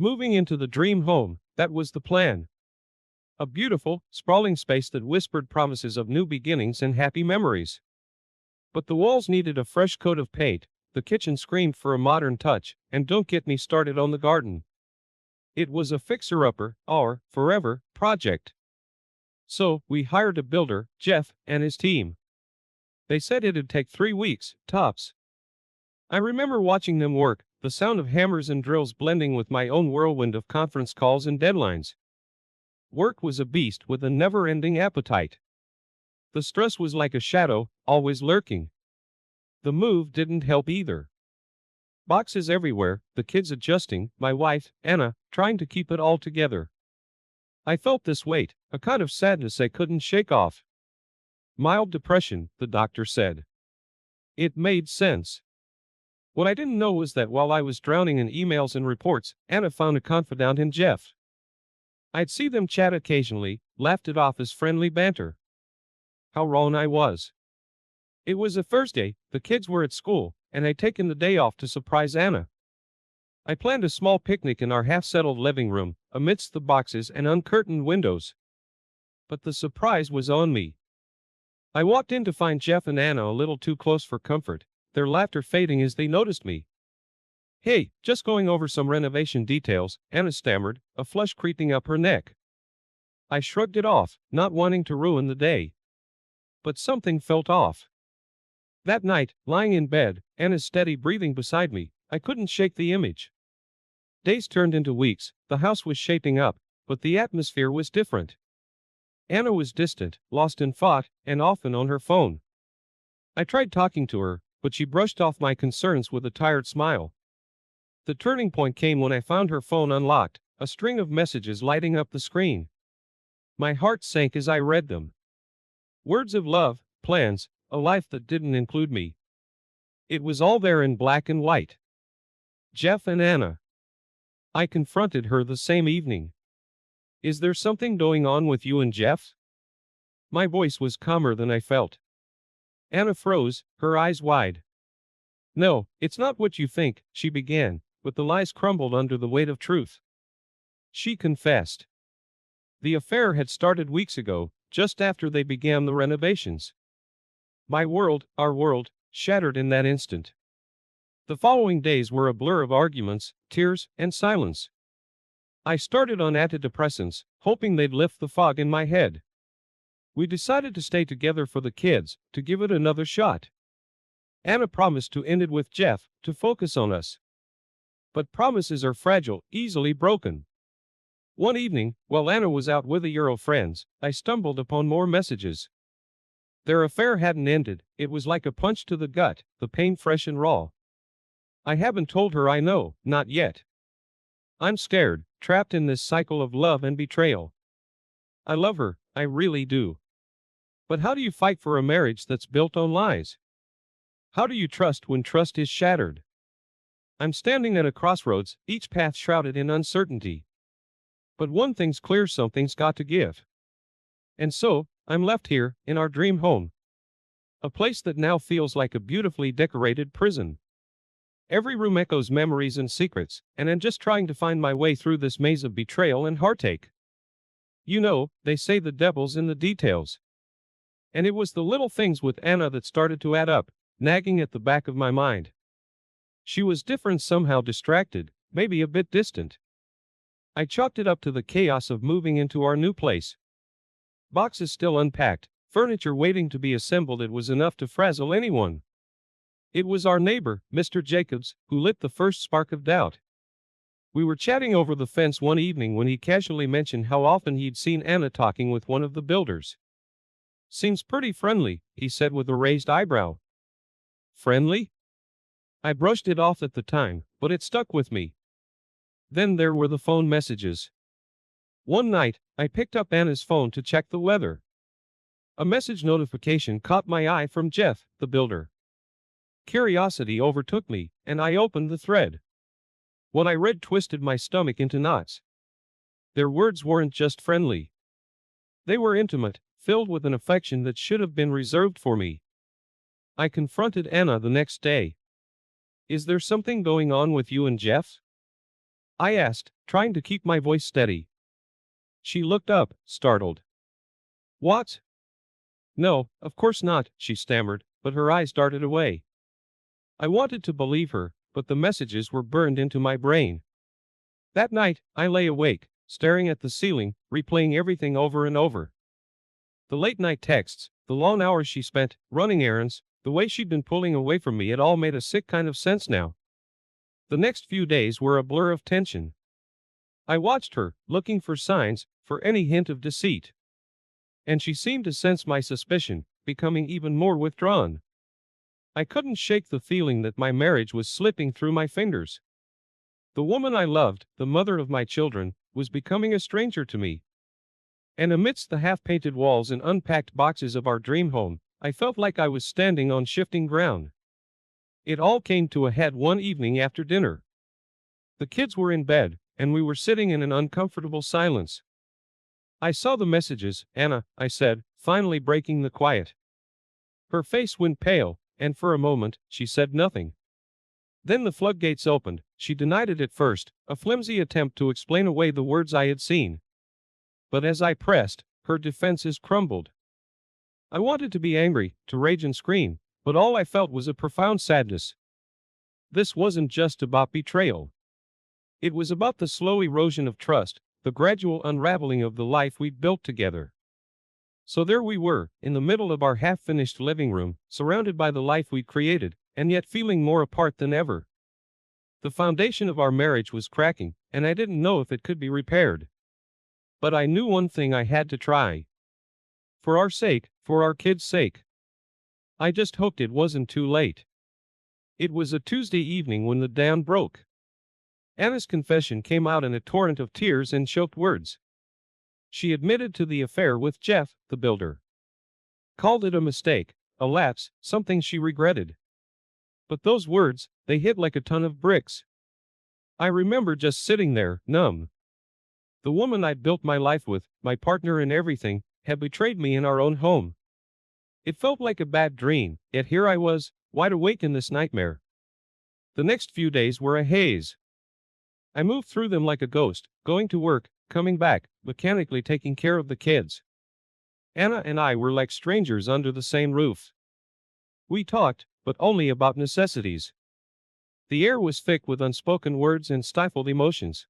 Moving into the dream home, that was the plan. A beautiful, sprawling space that whispered promises of new beginnings and happy memories. But the walls needed a fresh coat of paint, the kitchen screamed for a modern touch, and don't get me started on the garden. It was a fixer-upper, our forever project. So, we hired a builder, Jeff, and his team. They said it'd take 3 weeks, tops. I remember watching them work, the sound of hammers and drills blending with my own whirlwind of conference calls and deadlines. Work was a beast with a never-ending appetite. The stress was like a shadow, always lurking. The move didn't help either. Boxes everywhere, the kids adjusting, my wife, Anna, trying to keep it all together. I felt this weight, a kind of sadness I couldn't shake off. Mild depression, the doctor said. It made sense. What I didn't know was that while I was drowning in emails and reports, Anna found a confidant in Jeff. I'd see them chat occasionally, laughed it off as friendly banter. How wrong I was. It was a Thursday, the kids were at school, and I'd taken the day off to surprise Anna. I planned a small picnic in our half-settled living room, amidst the boxes and uncurtained windows. But the surprise was on me. I walked in to find Jeff and Anna a little too close for comfort, their laughter fading as they noticed me. "Hey, just going over some renovation details," Anna stammered, a flush creeping up her neck. I shrugged it off, not wanting to ruin the day. But something felt off. That night, lying in bed, Anna's steady breathing beside me, I couldn't shake the image. Days turned into weeks, the house was shaping up, but the atmosphere was different. Anna was distant, lost in thought, and often on her phone. I tried talking to her, but she brushed off my concerns with a tired smile. The turning point came when I found her phone unlocked, a string of messages lighting up the screen. My heart sank as I read them. Words of love, plans, a life that didn't include me. It was all there in black and white. Jeff and Anna. I confronted her the same evening. "Is there something going on with you and Jeff?" My voice was calmer than I felt. Anna froze, her eyes wide. "No, it's not what you think," she began, but the lies crumbled under the weight of truth. She confessed. The affair had started weeks ago, just after they began the renovations. My world, our world, shattered in that instant. The following days were a blur of arguments, tears, and silence. I started on antidepressants, hoping they'd lift the fog in my head. We decided to stay together for the kids, to give it another shot. Anna promised to end it with Jeff, to focus on us. But promises are fragile, easily broken. One evening, while Anna was out with a Euro friends, I stumbled upon more messages. Their affair hadn't ended, it was like a punch to the gut, the pain fresh and raw. I haven't told her I know, not yet. I'm scared, trapped in this cycle of love and betrayal. I love her, I really do. But how do you fight for a marriage that's built on lies? How do you trust when trust is shattered? I'm standing at a crossroads, each path shrouded in uncertainty. But one thing's clear, something's got to give. And so, I'm left here, in our dream home. A place that now feels like a beautifully decorated prison. Every room echoes memories and secrets, and I'm just trying to find my way through this maze of betrayal and heartache. You know, they say the devil's in the details. And it was the little things with Anna that started to add up, nagging at the back of my mind. She was different, somehow distracted, maybe a bit distant. I chalked it up to the chaos of moving into our new place. Boxes still unpacked, furniture waiting to be assembled. It was enough to frazzle anyone. It was our neighbor, Mr. Jacobs, who lit the first spark of doubt. We were chatting over the fence one evening when he casually mentioned how often he'd seen Anna talking with one of the builders. "Seems pretty friendly," he said with a raised eyebrow. Friendly? I brushed it off at the time, but it stuck with me. Then there were the phone messages. One night, I picked up Anna's phone to check the weather. A message notification caught my eye from Jeff, the builder. Curiosity overtook me, and I opened the thread. What I read twisted my stomach into knots. Their words weren't just friendly. They were intimate, filled with an affection that should have been reserved for me. I confronted Anna the next day. "Is there something going on with you and Jeff?" I asked, trying to keep my voice steady. She looked up, startled. What? No, of course not, she stammered, but her eyes darted away. I wanted to believe her, but the messages were burned into my brain. That night, I lay awake, staring at the ceiling, replaying everything over and over. The late night texts, the long hours she spent running errands, the way she'd been pulling away from me, it all made a sick kind of sense now. The next few days were a blur of tension. I watched her, looking for signs, for any hint of deceit. And she seemed to sense my suspicion, becoming even more withdrawn. I couldn't shake the feeling that my marriage was slipping through my fingers. The woman I loved, the mother of my children, was becoming a stranger to me. And amidst the half-painted walls and unpacked boxes of our dream home, I felt like I was standing on shifting ground. It all came to a head one evening after dinner. The kids were in bed, and we were sitting in an uncomfortable silence. I saw the messages, Anna, I said, finally breaking the quiet. Her face went pale, and for a moment, she said nothing. Then the floodgates opened. She denied it at first, a flimsy attempt to explain away the words I had seen. But as I pressed, her defenses crumbled. I wanted to be angry, to rage and scream, but all I felt was a profound sadness. This wasn't just about betrayal. It was about the slow erosion of trust, the gradual unraveling of the life we'd built together. So there we were, in the middle of our half-finished living room, surrounded by the life we'd created, and yet feeling more apart than ever. The foundation of our marriage was cracking, and I didn't know if it could be repaired. But I knew one thing: I had to try. For our sake, for our kids' sake. I just hoped it wasn't too late. It was a Tuesday evening when the dam broke. Anna's confession came out in a torrent of tears and choked words. She admitted to the affair with Jeff, the builder. Called it a mistake, a lapse, something she regretted. But those words, they hit like a ton of bricks. I remember just sitting there, numb. The woman I'd built my life with, my partner in everything, had betrayed me in our own home. It felt like a bad dream, yet here I was, wide awake in this nightmare. The next few days were a haze. I moved through them like a ghost, going to work, coming back, mechanically taking care of the kids. Anna and I were like strangers under the same roof. We talked, but only about necessities. The air was thick with unspoken words and stifled emotions.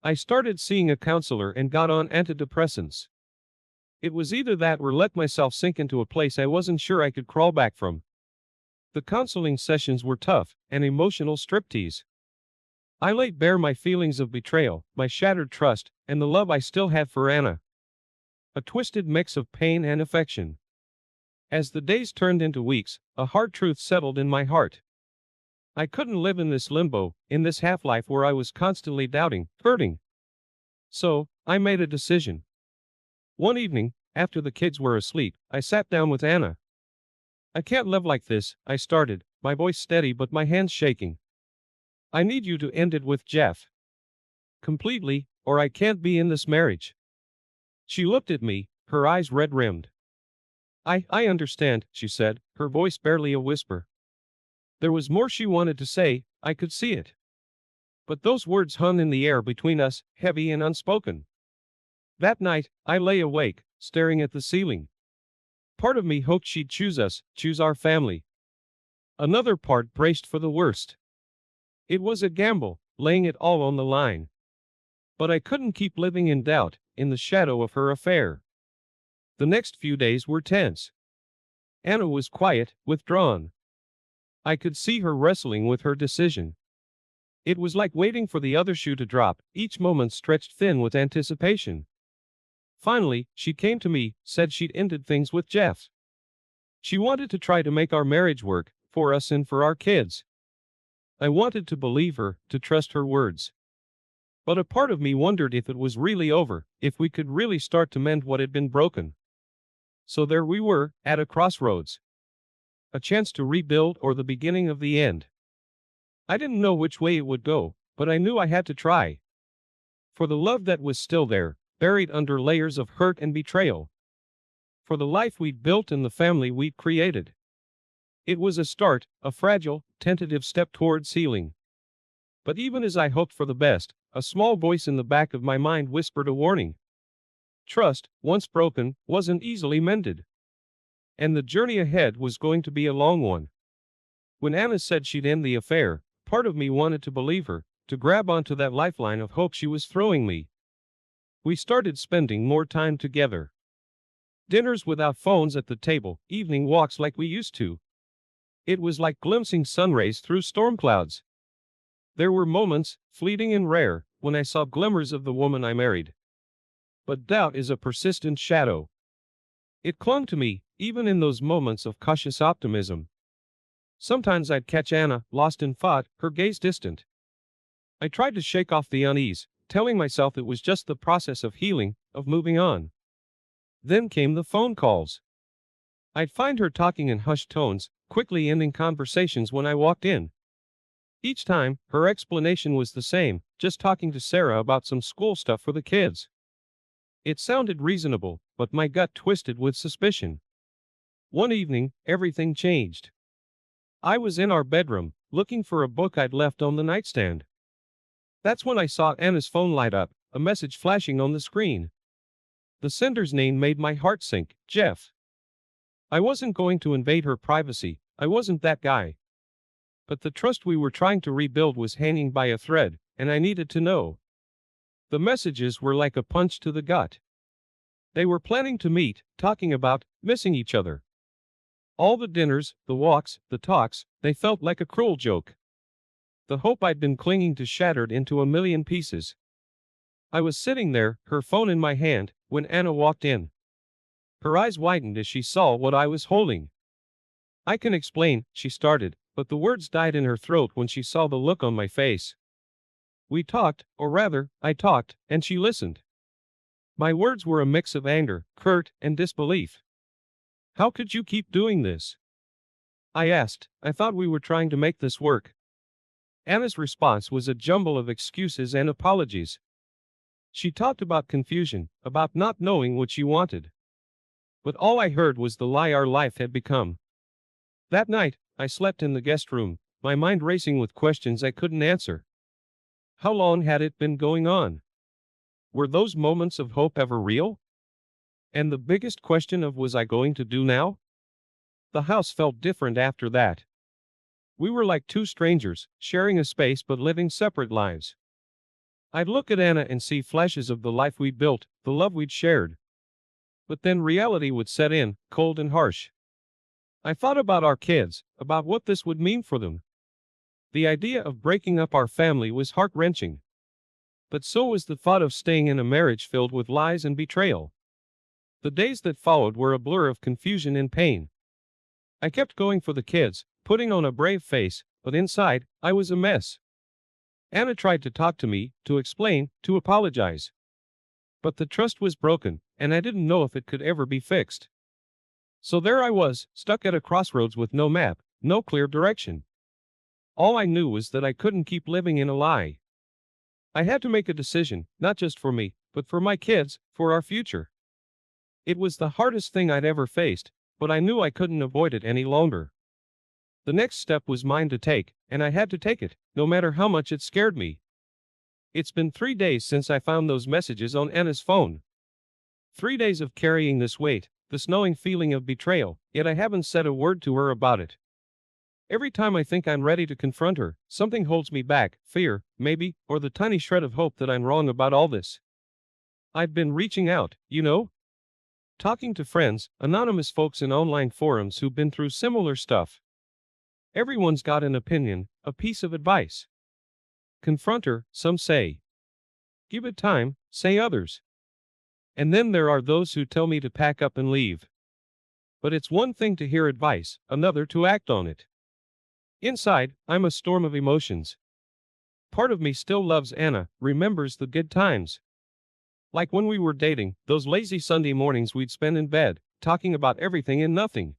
I started seeing a counselor and got on antidepressants. It was either that or let myself sink into a place I wasn't sure I could crawl back from. The counseling sessions were tough, an emotional striptease. I laid bare my feelings of betrayal, my shattered trust, and the love I still had for Anna. A twisted mix of pain and affection. As the days turned into weeks, a hard truth settled in my heart. I couldn't live in this limbo, in this half-life where I was constantly doubting, hurting. So, I made a decision. One evening, after the kids were asleep, I sat down with Anna. I can't live like this, I started, my voice steady but my hands shaking. I need you to end it with Jeff. Completely, or I can't be in this marriage. She looked at me, her eyes red-rimmed. I understand, she said, her voice barely a whisper. There was more she wanted to say, I could see it. But those words hung in the air between us, heavy and unspoken. That night, I lay awake, staring at the ceiling. Part of me hoped she'd choose us, choose our family. Another part braced for the worst. It was a gamble, laying it all on the line. But I couldn't keep living in doubt, in the shadow of her affair. The next few days were tense. Anna was quiet, withdrawn. I could see her wrestling with her decision. It was like waiting for the other shoe to drop, each moment stretched thin with anticipation. Finally, she came to me, said she'd ended things with Jeff. She wanted to try to make our marriage work, for us and for our kids. I wanted to believe her, to trust her words. But a part of me wondered if it was really over, if we could really start to mend what had been broken. So there we were, at a crossroads. A chance to rebuild or the beginning of the end. I didn't know which way it would go, but I knew I had to try. For the love that was still there, buried under layers of hurt and betrayal. For the life we'd built and the family we'd created. It was a start, a fragile, tentative step towards healing. But even as I hoped for the best, a small voice in the back of my mind whispered a warning. Trust, once broken, wasn't easily mended. And the journey ahead was going to be a long one. When Anna said she'd end the affair, part of me wanted to believe her, to grab onto that lifeline of hope she was throwing me. We started spending more time together. Dinners without phones at the table, evening walks like we used to. It was like glimpsing sun rays through storm clouds. There were moments, fleeting and rare, when I saw glimmers of the woman I married. But doubt is a persistent shadow. It clung to me, even in those moments of cautious optimism. Sometimes I'd catch Anna, lost in thought, her gaze distant. I tried to shake off the unease, telling myself it was just the process of healing, of moving on. Then came the phone calls. I'd find her talking in hushed tones, quickly ending conversations when I walked in. Each time, her explanation was the same, just talking to Sarah about some school stuff for the kids. It sounded reasonable, but my gut twisted with suspicion. One evening, everything changed. I was in our bedroom, looking for a book I'd left on the nightstand. That's when I saw Anna's phone light up, a message flashing on the screen. The sender's name made my heart sink, Jeff. I wasn't going to invade her privacy, I wasn't that guy. But the trust we were trying to rebuild was hanging by a thread, and I needed to know. The messages were like a punch to the gut. They were planning to meet, talking about, missing each other. All the dinners, the walks, the talks, they felt like a cruel joke. The hope I'd been clinging to shattered into a million pieces. I was sitting there, her phone in my hand, when Anna walked in. Her eyes widened as she saw what I was holding. I can explain, she started, but the words died in her throat when she saw the look on my face. We talked, or rather, I talked, and she listened. My words were a mix of anger, hurt, and disbelief. How could you keep doing this? I asked. I thought we were trying to make this work. Anna's response was a jumble of excuses and apologies. She talked about confusion, about not knowing what she wanted. But all I heard was the lie our life had become. That night, I slept in the guest room, my mind racing with questions I couldn't answer. How long had it been going on? Were those moments of hope ever real? And the biggest question of was I going to do now? The house felt different after that. We were like two strangers, sharing a space but living separate lives. I'd look at Anna and see flashes of the life we'd built, the love we'd shared. But then reality would set in, cold and harsh. I thought about our kids, about what this would mean for them. The idea of breaking up our family was heart-wrenching. But so was the thought of staying in a marriage filled with lies and betrayal. The days that followed were a blur of confusion and pain. I kept going for the kids, putting on a brave face, but inside, I was a mess. Anna tried to talk to me, to explain, to apologize. But the trust was broken, and I didn't know if it could ever be fixed. So there I was, stuck at a crossroads with no map, no clear direction. All I knew was that I couldn't keep living in a lie. I had to make a decision, not just for me, but for my kids, for our future. It was the hardest thing I'd ever faced, but I knew I couldn't avoid it any longer. The next step was mine to take, and I had to take it, no matter how much it scared me. It's been 3 days since I found those messages on Anna's phone. 3 days of carrying this weight, this knowing feeling of betrayal, yet I haven't said a word to her about it. Every time I think I'm ready to confront her, something holds me back, fear, maybe, or the tiny shred of hope that I'm wrong about all this. I've been reaching out, talking to friends, anonymous folks in online forums who've been through similar stuff. Everyone's got an opinion, a piece of advice. Confront her, some say. Give it time, say others. And then there are those who tell me to pack up and leave. But it's one thing to hear advice, another to act on it. Inside, I'm a storm of emotions. Part of me still loves Anna, remembers the good times. Like when we were dating, those lazy Sunday mornings we'd spend in bed, talking about everything and nothing.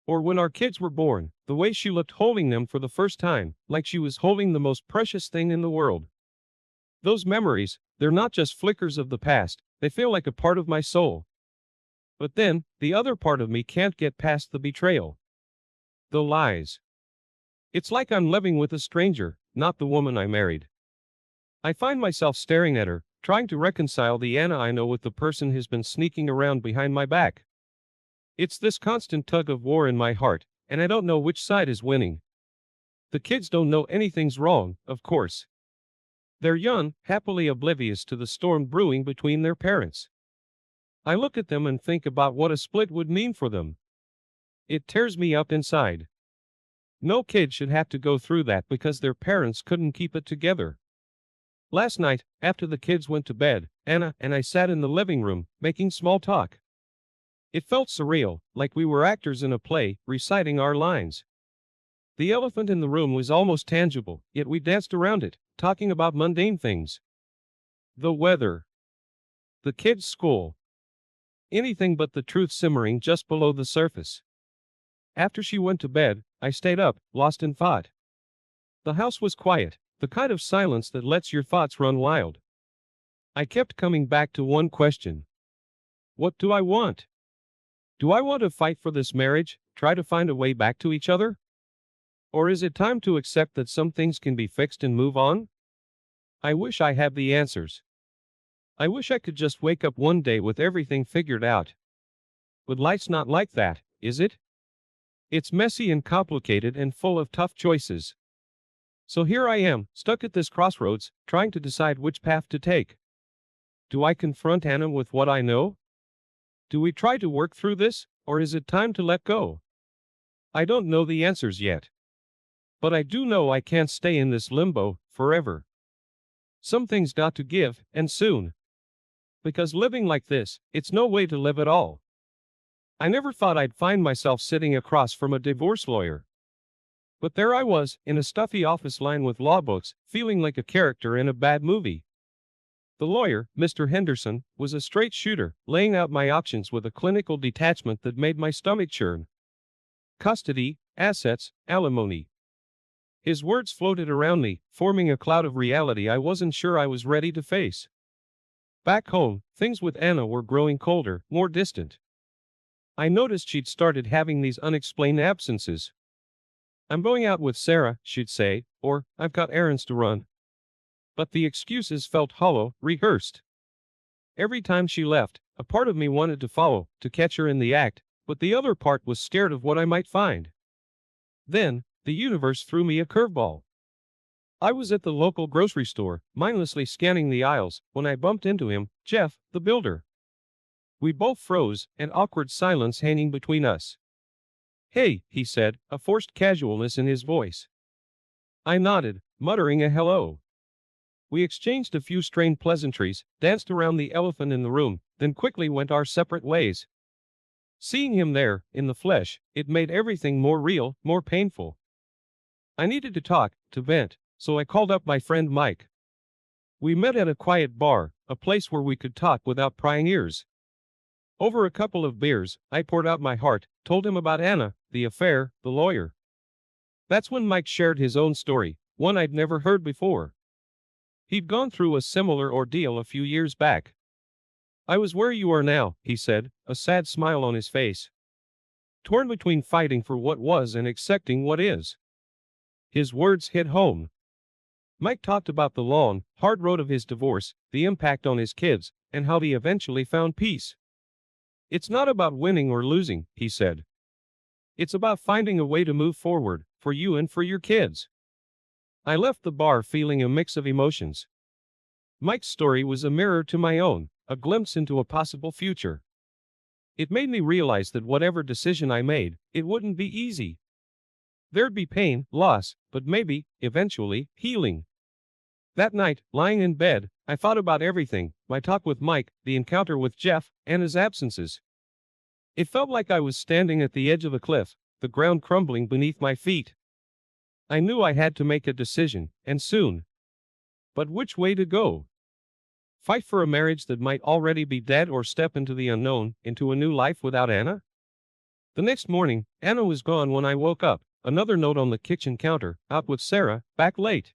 Or when our kids were born, the way she looked holding them for the first time, like she was holding the most precious thing in the world. Those memories, they're not just flickers of the past, they feel like a part of my soul. But then, the other part of me can't get past the betrayal. The lies. It's like I'm living with a stranger, not the woman I married. I find myself staring at her, trying to reconcile the Anna I know with the person who's been sneaking around behind my back. It's this constant tug of war in my heart, and I don't know which side is winning. The kids don't know anything's wrong, of course. They're young, happily oblivious to the storm brewing between their parents. I look at them and think about what a split would mean for them. It tears me up inside. No kid should have to go through that because their parents couldn't keep it together. Last night, after the kids went to bed, Anna and I sat in the living room, making small talk. It felt surreal, like we were actors in a play, reciting our lines. The elephant in the room was almost tangible, yet we danced around it, talking about mundane things. The weather. The kids' school. Anything but the truth simmering just below the surface. After she went to bed, I stayed up, lost in thought. The house was quiet, the kind of silence that lets your thoughts run wild. I kept coming back to one question. What do I want? Do I want to fight for this marriage, try to find a way back to each other? Or is it time to accept that some things can be fixed and move on? I wish I had the answers. I wish I could just wake up one day with everything figured out. But life's not like that, is it? It's messy and complicated and full of tough choices. So here I am, stuck at this crossroads, trying to decide which path to take. Do I confront Anna with what I know? Do we try to work through this, or is it time to let go? I don't know the answers yet. But I do know I can't stay in this limbo forever. Some things got to give, and soon. Because living like this, it's no way to live at all. I never thought I'd find myself sitting across from a divorce lawyer. But there I was, in a stuffy office lined with law books, feeling like a character in a bad movie. The lawyer, Mr. Henderson, was a straight shooter, laying out my options with a clinical detachment that made my stomach churn. Custody, assets, alimony. His words floated around me, forming a cloud of reality I wasn't sure I was ready to face. Back home, things with Anna were growing colder, more distant. I noticed she'd started having these unexplained absences. I'm going out with Sarah, she'd say, or I've got errands to run. But the excuses felt hollow, rehearsed. Every time she left, a part of me wanted to follow, to catch her in the act, but the other part was scared of what I might find. Then, the universe threw me a curveball. I was at the local grocery store, mindlessly scanning the aisles, when I bumped into him, Jeff, the builder. We both froze, an awkward silence hanging between us. Hey, he said, a forced casualness in his voice. I nodded, muttering a hello. We exchanged a few strained pleasantries, danced around the elephant in the room, then quickly went our separate ways. Seeing him there, in the flesh, it made everything more real, more painful. I needed to talk, to vent, so I called up my friend Mike. We met at a quiet bar, a place where we could talk without prying ears. Over a couple of beers, I poured out my heart, told him about Anna, the affair, the lawyer. That's when Mike shared his own story, one I'd never heard before. He'd gone through a similar ordeal a few years back. I was where you are now, he said, a sad smile on his face. Torn between fighting for what was and accepting what is. His words hit home. Mike talked about the long, hard road of his divorce, the impact on his kids, and how he eventually found peace. It's not about winning or losing, he said. It's about finding a way to move forward, for you and for your kids. I left the bar feeling a mix of emotions. Mike's story was a mirror to my own, a glimpse into a possible future. It made me realize that whatever decision I made, it wouldn't be easy. There'd be pain, loss, but maybe, eventually, healing. That night, lying in bed, I thought about everything, my talk with Mike, the encounter with Jeff, and his absences. It felt like I was standing at the edge of a cliff, the ground crumbling beneath my feet. I knew I had to make a decision, and soon. But which way to go? Fight for a marriage that might already be dead or step into the unknown, into a new life without Anna? The next morning, Anna was gone when I woke up, another note on the kitchen counter, out with Sarah, back late.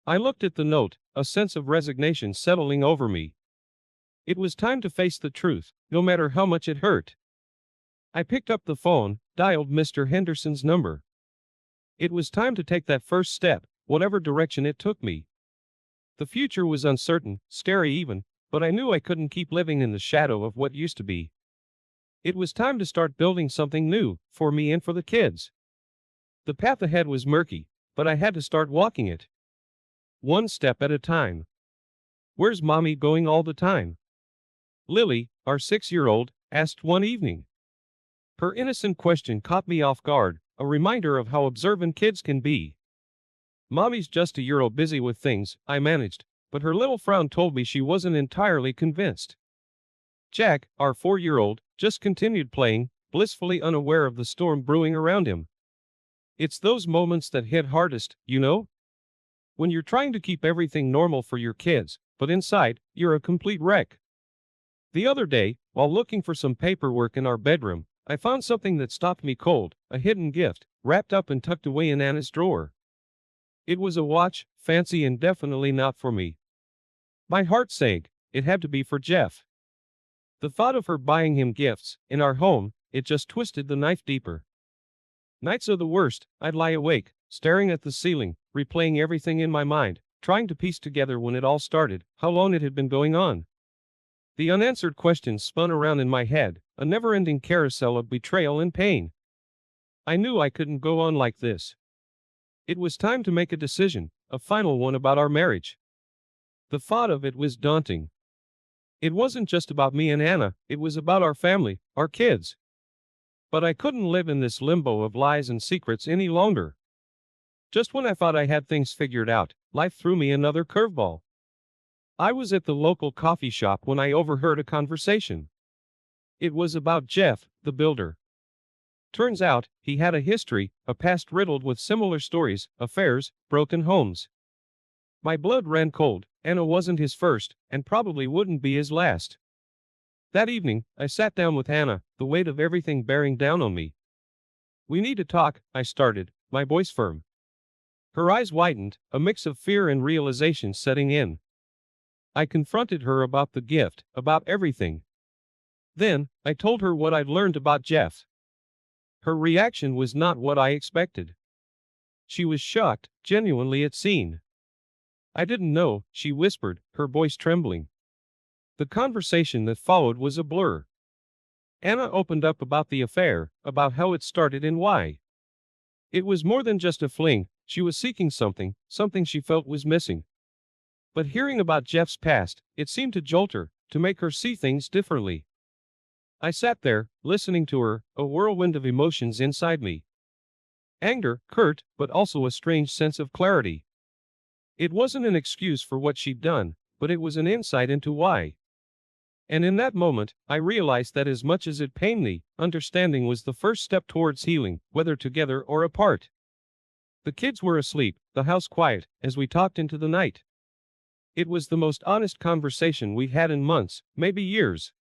I looked at the note, a sense of resignation settling over me. It was time to face the truth, no matter how much it hurt. I picked up the phone, dialed Mr. Henderson's number. It was time to take that first step, whatever direction it took me. The future was uncertain, scary even, but I knew I couldn't keep living in the shadow of what used to be. It was time to start building something new, for me and for the kids. The path ahead was murky, but I had to start walking it. One step at a time. "Where's mommy going all the time?" Lily, our 6-year-old, asked one evening. Her innocent question caught me off guard, a reminder of how observant kids can be. "Mommy's just a euro busy with things," I managed, but her little frown told me she wasn't entirely convinced. Jack, our 4-year-old, just continued playing, blissfully unaware of the storm brewing around him. It's those moments that hit hardest, you know? When you're trying to keep everything normal for your kids, but inside, you're a complete wreck. The other day, while looking for some paperwork in our bedroom, I found something that stopped me cold, a hidden gift, wrapped up and tucked away in Anna's drawer. It was a watch, fancy and definitely not for me. My heart sank. It had to be for Jeff. The thought of her buying him gifts, in our home, it just twisted the knife deeper. Nights are the worst. I'd lie awake, staring at the ceiling, replaying everything in my mind, trying to piece together when it all started, how long it had been going on. The unanswered questions spun around in my head, a never-ending carousel of betrayal and pain. I knew I couldn't go on like this. It was time to make a decision, a final one about our marriage. The thought of it was daunting. It wasn't just about me and Anna, it was about our family, our kids. But I couldn't live in this limbo of lies and secrets any longer. Just when I thought I had things figured out, life threw me another curveball. I was at the local coffee shop when I overheard a conversation. It was about Jeff, the builder. Turns out, he had a history, a past riddled with similar stories, affairs, broken homes. My blood ran cold. Anna wasn't his first, and probably wouldn't be his last. That evening, I sat down with Anna, the weight of everything bearing down on me. "We need to talk," I started, my voice firm. Her eyes widened, a mix of fear and realization setting in. I confronted her about the gift, about everything. Then, I told her what I'd learned about Jeff. Her reaction was not what I expected. She was shocked, genuinely at scene. "I didn't know," she whispered, her voice trembling. The conversation that followed was a blur. Anna opened up about the affair, about how it started and why. It was more than just a fling. She was seeking something, something she felt was missing. But hearing about Jeff's past, it seemed to jolt her, to make her see things differently. I sat there, listening to her, a whirlwind of emotions inside me. Anger, hurt, but also a strange sense of clarity. It wasn't an excuse for what she'd done, but it was an insight into why. And in that moment, I realized that as much as it pained me, understanding was the first step towards healing, whether together or apart. The kids were asleep, the house quiet, as we talked into the night. It was the most honest conversation we'd had in months, maybe years.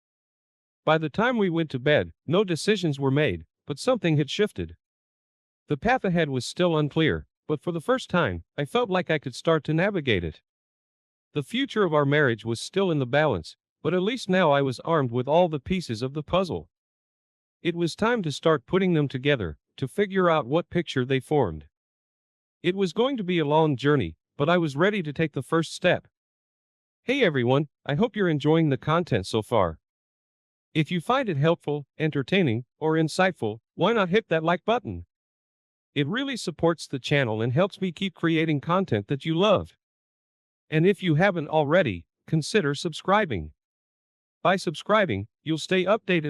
By the time we went to bed, no decisions were made, but something had shifted. The path ahead was still unclear, but for the first time, I felt like I could start to navigate it. The future of our marriage was still in the balance, but at least now I was armed with all the pieces of the puzzle. It was time to start putting them together, to figure out what picture they formed. It was going to be a long journey, but I was ready to take the first step. Hey everyone, I hope you're enjoying the content so far. If you find it helpful, entertaining, or insightful, why not hit that like button? It really supports the channel and helps me keep creating content that you love. And if you haven't already, consider subscribing. By subscribing, you'll stay updated